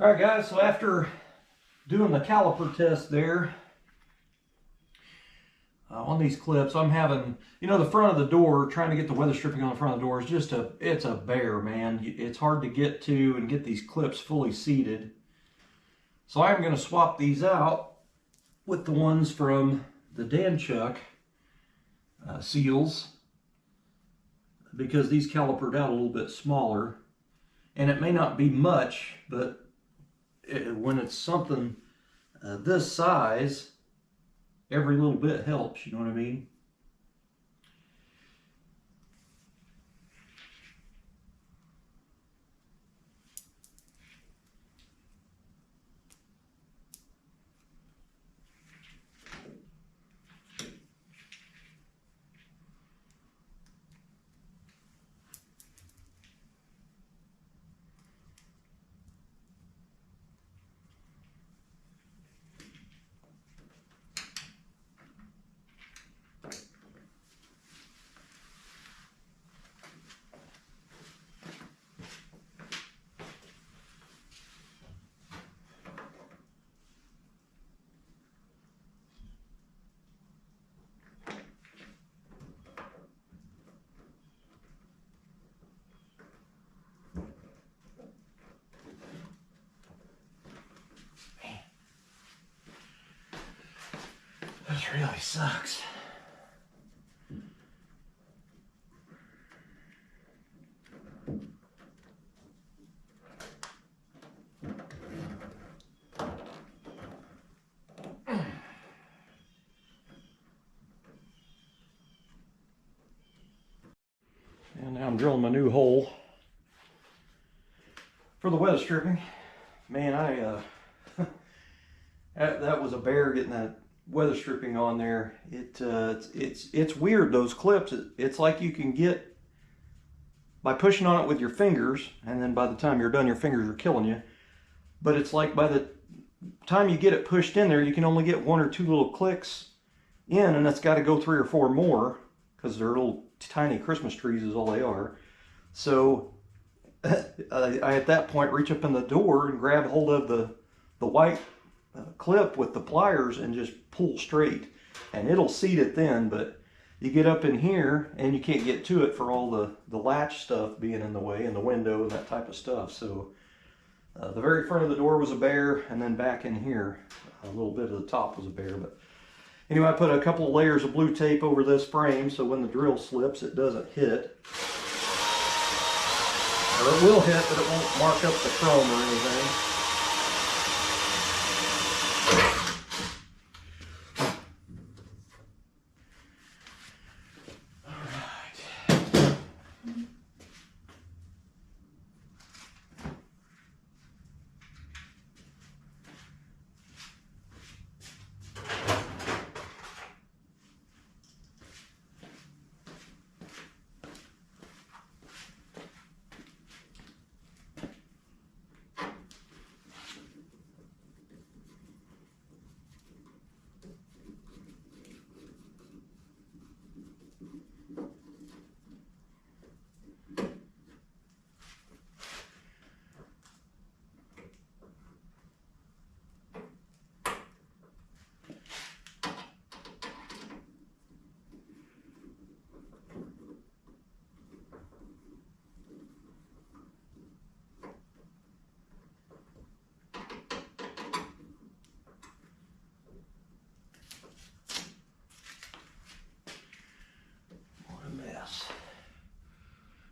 All right, guys, so after doing the caliper test there on these clips, I'm having, the front of the door, trying to get the weather stripping on the front of the door is just it's a bear, man. It's hard to get to and get these clips fully seated. So I'm going to swap these out with the ones from the Danchuck seals, because these calipered out a little bit smaller. And it may not be much, but when it's something this size, every little bit helps, you know what I mean? This really sucks. And now I'm drilling my new hole for the weather stripping. Man, that was a bear getting that weather stripping on there. It's weird, those clips. It's like you can get by pushing on it with your fingers, and then by the time you're done, your fingers are killing you. But it's like by the time you get it pushed in there, you can only get one or two little clicks in, and it's got to go 3 or 4 more, because they're little tiny Christmas trees is all they are. So I at that point reach up in the door and grab hold of the white clip with the pliers and just pull straight, and it'll seat it then. But you get up in here and you can't get to it for all the latch stuff being in the way, and the window and that type of stuff. So the very front of the door was a bear, and then back in here a little bit of the top was a bear. But anyway, I put a couple of layers of blue tape over this frame so when the drill slips it doesn't hit. Or it will hit, but it won't mark up the chrome or anything.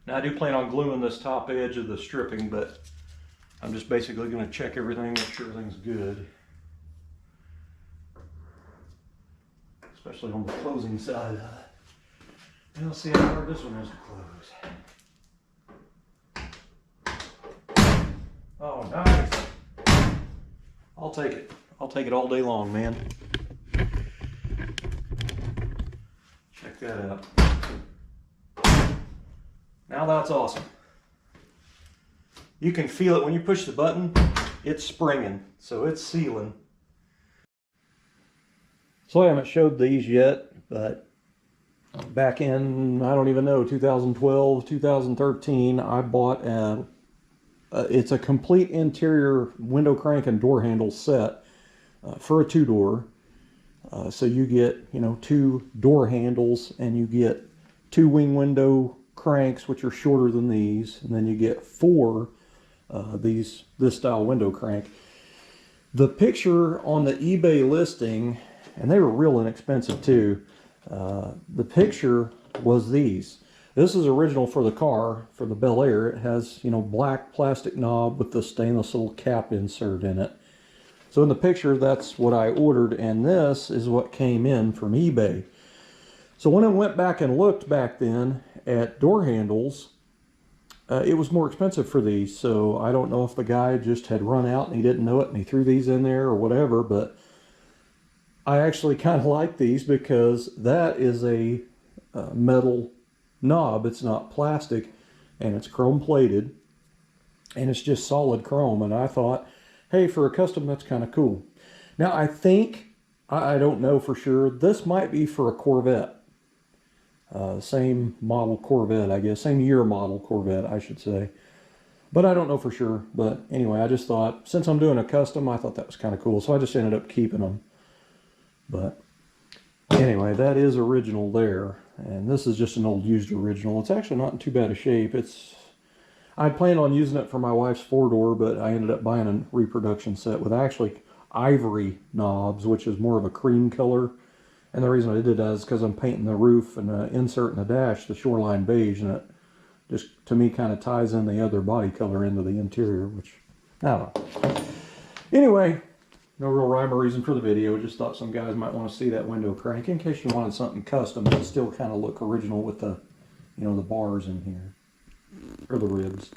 Now I do plan on gluing this top edge of the stripping, but I'm just basically going to check everything, make sure everything's good. Especially on the closing side of it. And we'll see how hard this one is to close. Oh, nice. I'll take it. I'll take it all day long, man. Check that out. Now that's awesome. You can feel it when you push the button, it's springing, so it's sealing. So I haven't showed these yet, but back in, I don't even know, 2012, 2013, I bought it's a complete interior window crank and door handle set for a two-door. So you get, you know, 2 door handles, and you get 2 wing window cranks, which are shorter than these, and then you get 4 this style window crank. The picture on the eBay listing, and they were real inexpensive too, the picture was these. This is original for the car, for the Bel Air. It has, you know, black plastic knob with the stainless little cap insert in it. So in the picture, that's what I ordered, and this is what came in from eBay. So when I went back and looked back then at door handles, it was more expensive for these. So I don't know if the guy just had run out and he didn't know it and he threw these in there or whatever, but I actually kind of like these because that is a metal knob. It's not plastic, and it's chrome plated, and it's just solid chrome. And I thought, hey, for a custom, that's kind of cool. Now I think, I don't know for sure, this might be for a Corvette. Same model Corvette, I guess. Same year model Corvette, I should say. But I don't know for sure. But anyway, I just thought, since I'm doing a custom, I thought that was kind of cool. So I just ended up keeping them. But anyway, that is original there. And this is just an old used original. It's actually not in too bad a shape. I'd planned on using it for my wife's 4-door, but I ended up buying a reproduction set with actually ivory knobs, which is more of a cream color. And the reason I did that is because I'm painting the roof and inserting the dash, the shoreline beige, and it just, to me, kind of ties in the other body color into the interior, which, I don't know. Anyway, no real rhyme or reason for the video. Just thought some guys might want to see that window crank in case you wanted something custom but still kind of look original with the, you know, the bars in here, or the ribs.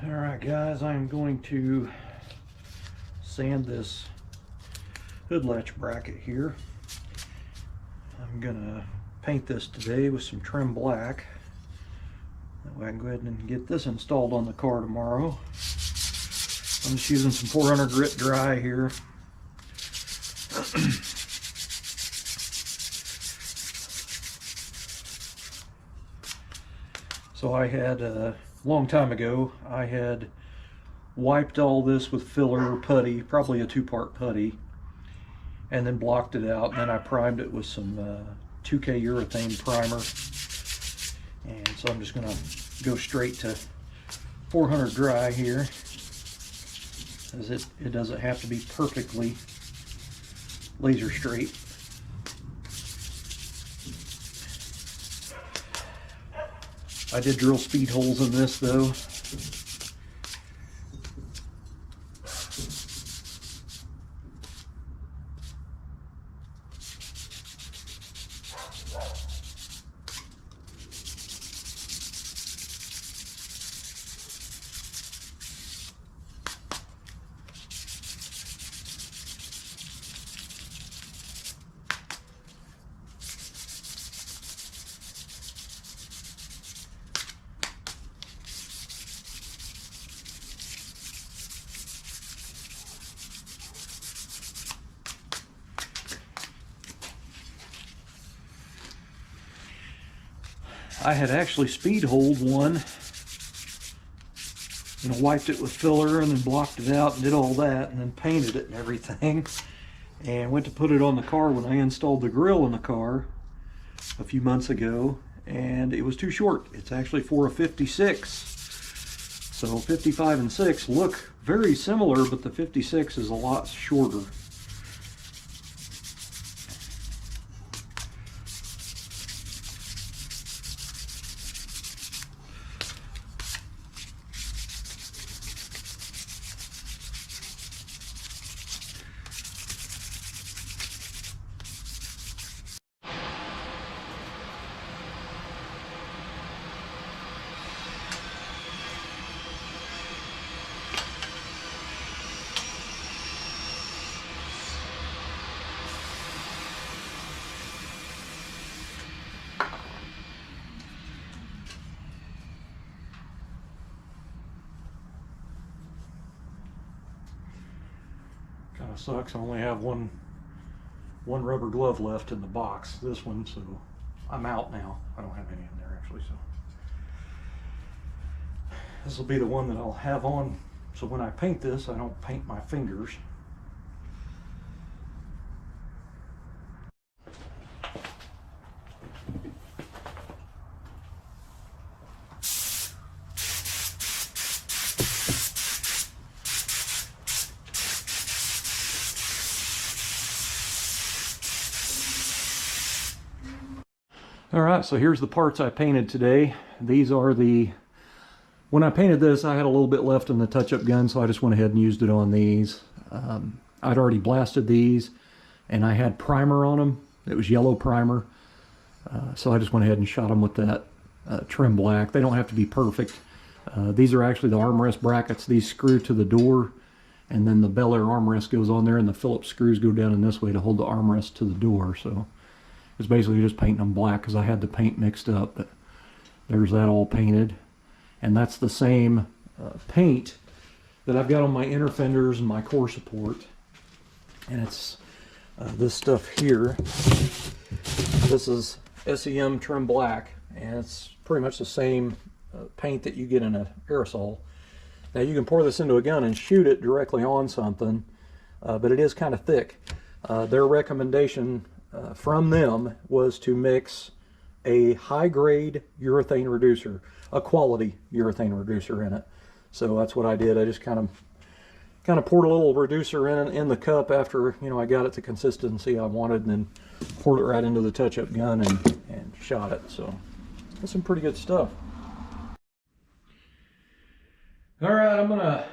All right, guys, I'm going to sand this hood latch bracket here. I'm gonna paint this today with some trim black. That way I can go ahead and get this installed on the car tomorrow. I'm just using some 400 grit dry here. So I had, a long time ago, I had wiped all this with filler putty, probably a 2-part putty, and then blocked it out, and then I primed it with some 2K urethane primer. And so I'm just gonna go straight to 400 dry here, as it doesn't have to be perfectly laser straight. I did drill speed holes in this though. I had actually speed holed one, you know, wiped it with filler and then blocked it out and did all that and then painted it and everything, and went to put it on the car when I installed the grill in the car a few months ago, and it was too short. It's actually for a 56. So 55 and 6 look very similar, but the 56 is a lot shorter. Kind of sucks. I only have one rubber glove left in the box, this one, so I'm out now. I don't have any in there actually. So This will be the one that I'll have on, so when I paint this, I don't paint my fingers. All right, so here's the parts I painted today. These are the, when I painted this, I had a little bit left in the touch-up gun, so I just went ahead and used it on these. I'd already blasted these, and I had primer on them. It was yellow primer, so I just went ahead and shot them with that trim black. They don't have to be perfect. These are actually the armrest brackets. These screw to the door, and then the Bel Air armrest goes on there, and the Phillips screws go down in this way to hold the armrest to the door. So it's basically just painting them black because I had the paint mixed up. But there's that all painted, and that's the same paint that I've got on my inner fenders and my core support. And it's this stuff here. This is SEM trim black, and it's pretty much the same paint that you get in an aerosol. Now you can pour this into a gun and shoot it directly on something, but it is kind of thick. Their recommendation from them was to mix a high-grade urethane reducer, a quality urethane reducer in it. So that's what I did. I just kind of poured a little reducer in the cup after, you know, I got it the consistency I wanted, and then poured it right into the touch-up gun and shot it. So that's some pretty good stuff. All right, I'm gonna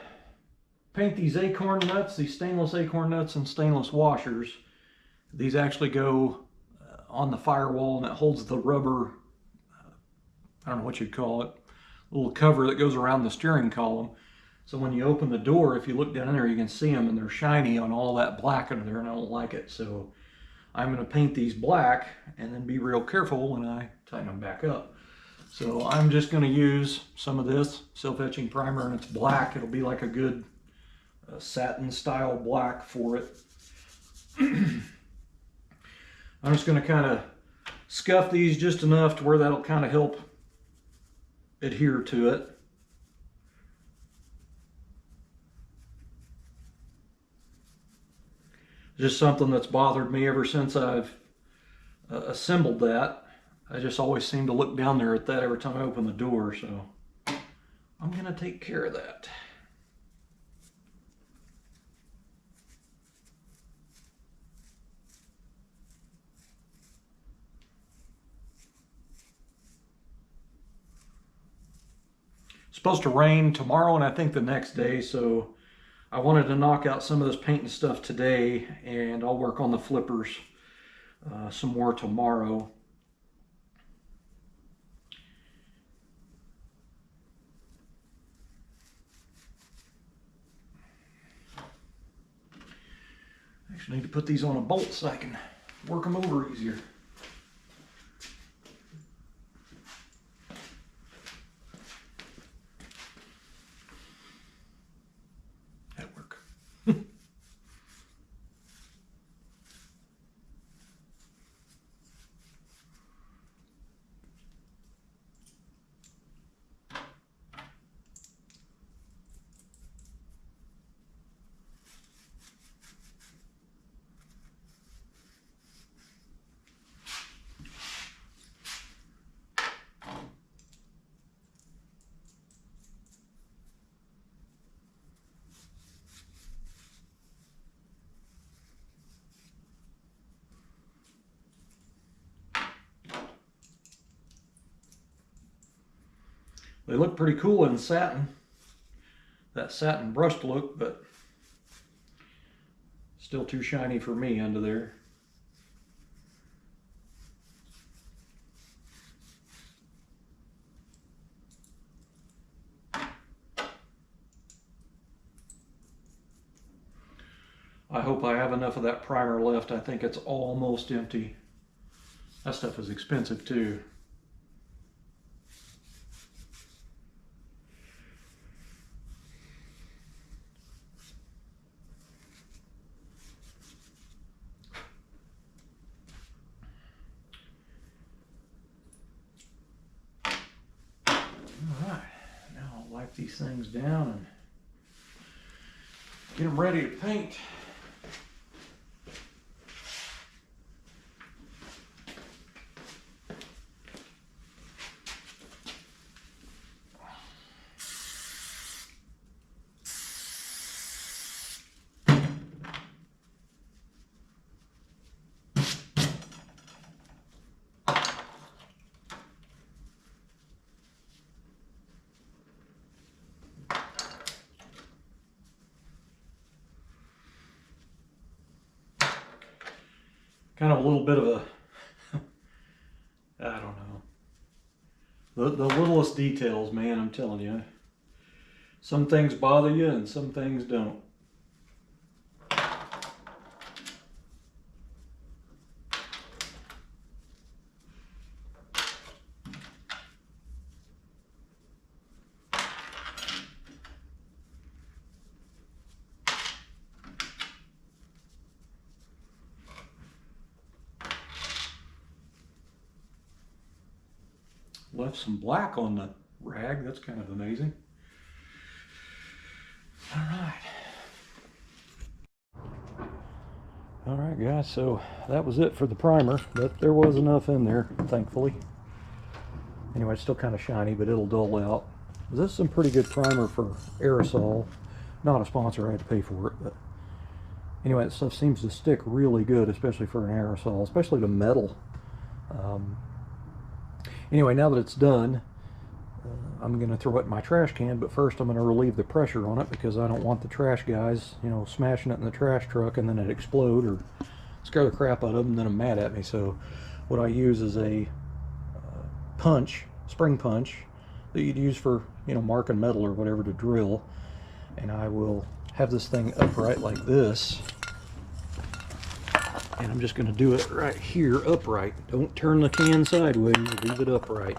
paint these acorn nuts, these stainless acorn nuts and stainless washers. These actually go on the firewall, and it holds the rubber, I don't know what you'd call it, little cover that goes around the steering column. So when you open the door, if you look down in there, you can see them, and they're shiny on all that black under there, and I don't like it. So I'm going to paint these black and then be real careful when I tighten them back up. So I'm just going to use some of this self-etching primer, and it's black. It'll be like a good satin style black for it. I'm just going to kind of scuff these just enough to where that'll kind of help adhere to it. Just something that's bothered me ever since I've assembled that. I just always seem to look down there at that every time I open the door, so I'm going to take care of that. It's supposed to rain tomorrow and I think the next day, so I wanted to knock out some of this paint and stuff today, and I'll work on the flippers some more tomorrow. Actually need to put these on a bolt so I can work them over easier. They look pretty cool in satin, that satin brushed look, but still too shiny for me under there. I hope I have enough of that primer left. I think it's almost empty. That stuff is expensive too. Lock these things down and get them ready to paint. Kind of a little bit of a, I don't know. The littlest details, man, I'm telling you. Some things bother you and some things don't. Left some black on the rag. That's kind of amazing. All right, guys, so that was it for the primer, but there was enough in there, thankfully. Anyway, it's still kind of shiny, but it'll dull out. This is some pretty good primer for aerosol. Not a sponsor, I had to pay for it, but anyway, that stuff seems to stick really good, especially for an aerosol, especially to metal. Anyway, now that it's done, I'm going to throw it in my trash can, but first I'm going to relieve the pressure on it because I don't want the trash guys, you know, smashing it in the trash truck and then it explode or scare the crap out of them and then I'm mad at me. So what I use is a punch, spring punch, that you'd use for, you know, marking metal or whatever to drill. And I will have this thing upright like this. And I'm just going to do it right here, upright. Don't turn the can sideways, leave it upright.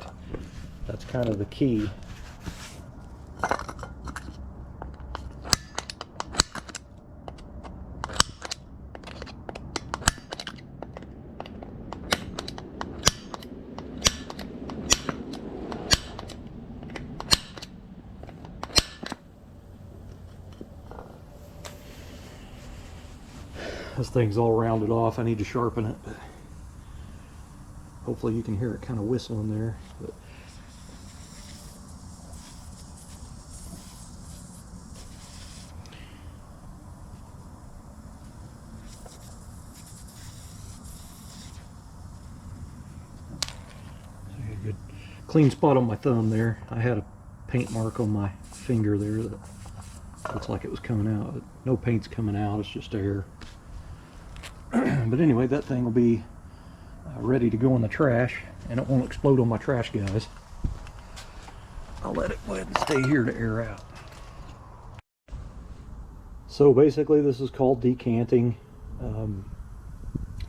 That's kind of the key. This thing's all rounded off. I need to sharpen it. Hopefully you can hear it kind of whistling there. But a good clean spot on my thumb there. I had a paint mark on my finger there that looks like it was coming out. No paint's coming out, it's just air. But anyway, that thing will be ready to go in the trash, and it won't explode on my trash guys. I'll let it go ahead and stay here to air out. So basically this is called decanting.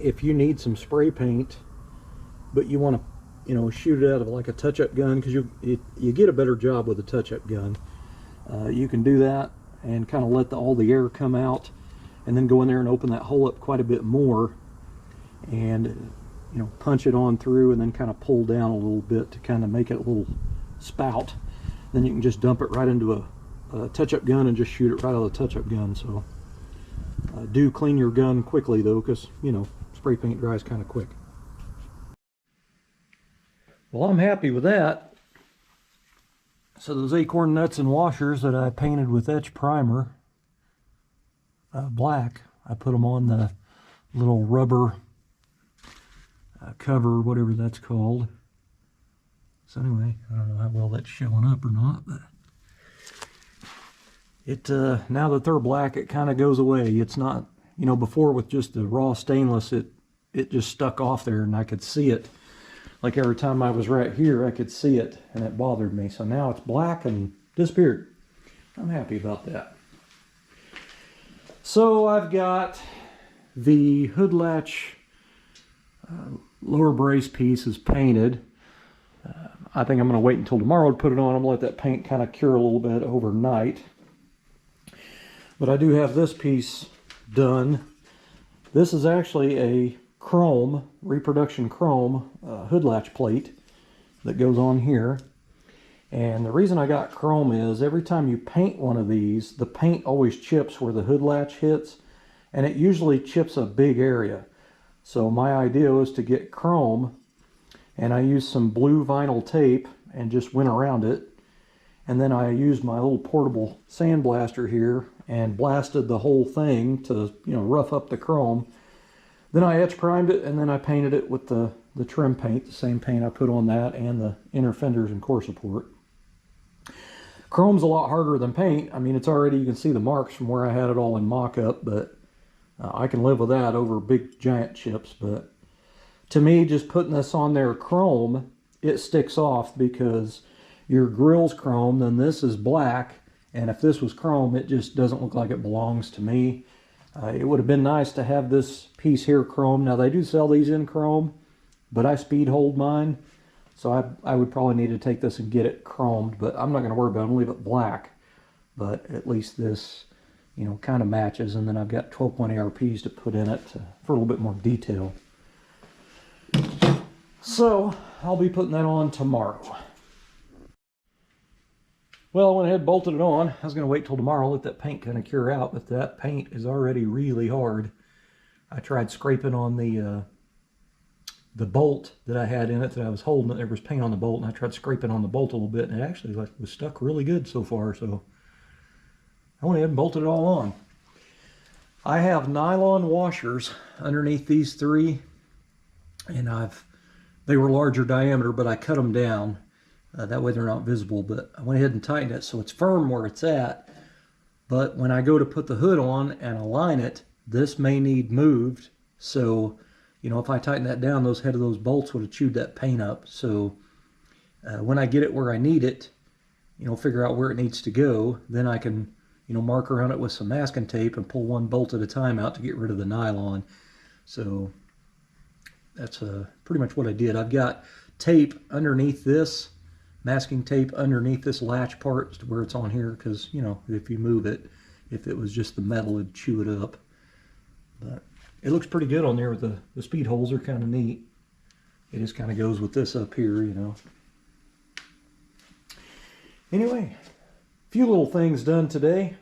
If you need some spray paint, but you want to, you know, shoot it out of like a touch-up gun, because you get a better job with a touch-up gun. You can do that and kind of let all the air come out, and then go in there and open that hole up quite a bit more, and you know, punch it on through, and then kind of pull down a little bit to kind of make it a little spout. Then you can just dump it right into a touch-up gun and just shoot it right out of the touch-up gun. So do clean your gun quickly though, because you know, spray paint dries kind of quick. Well, I'm happy with that. So those acorn nuts and washers that I painted with etch primer black, I put them on the little rubber cover, whatever that's called. So anyway, I don't know how well that's showing up or not, but it now that they're black, it kind of goes away. It's not, you know, before with just the raw stainless, it just stuck off there and I could see it. Like every time I was right here, I could see it and it bothered me. So now it's black and disappeared. I'm happy about that. So I've got the hood latch lower brace piece is painted. I think I'm going to wait until tomorrow to put it on. I'm going to let that paint kind of cure a little bit overnight. But I do have this piece done. This is actually a chrome, reproduction chrome hood latch plate that goes on here. And the reason I got chrome is every time you paint one of these, the paint always chips where the hood latch hits, and it usually chips a big area. So my idea was to get chrome, and I used some blue vinyl tape and just went around it. And then I used my little portable sandblaster here and blasted the whole thing to, rough up the chrome. Then I etch primed it, and then I painted it with the trim paint, the same paint I put on that and the inner fenders and core support. Chrome's a lot harder than paint. I mean, it's already, you can see the marks from where I had it all in mock-up, but I can live with that over big giant chips. But to me, just putting this on there chrome, it sticks off because your grill's chrome, then this is black, and if this was chrome, it just doesn't look like it belongs to me. It would have been nice to have this piece here chrome. Now, they do sell these in chrome, but I speed hold mine, so I would probably need to take this and get it chromed, but I'm not going to worry about it. I'm going to leave it black, but at least this, kind of matches, and then I've got 12-point ARPs to put in it for a little bit more detail. So, I'll be putting that on tomorrow. Well, I went ahead and bolted it on. I was going to wait till tomorrow, let that paint kind of cure out, but that paint is already really hard. I tried scraping on the bolt that I had in it that I was holding. There was paint on the bolt, and I tried scraping on the bolt a little bit, and it actually was stuck really good so far, so I went ahead and bolted it all on. I have nylon washers underneath these three, and they were larger diameter, but I cut them down. That way they're not visible, but I went ahead and tightened it so it's firm where it's at. But when I go to put the hood on and align it, this may need moved. So, if I tighten that down, those head of those bolts would have chewed that paint up. So when I get it where I need it, figure out where it needs to go, then I can, mark around it with some masking tape and pull one bolt at a time out to get rid of the nylon. So that's pretty much what I did. I've got tape underneath this, masking tape underneath this latch part where it's on here, because if you move it, if it was just the metal, it'd chew it up. But it looks pretty good on there with the speed holes are kind of neat. It just kind of goes with this up here, Anyway, a few little things done today.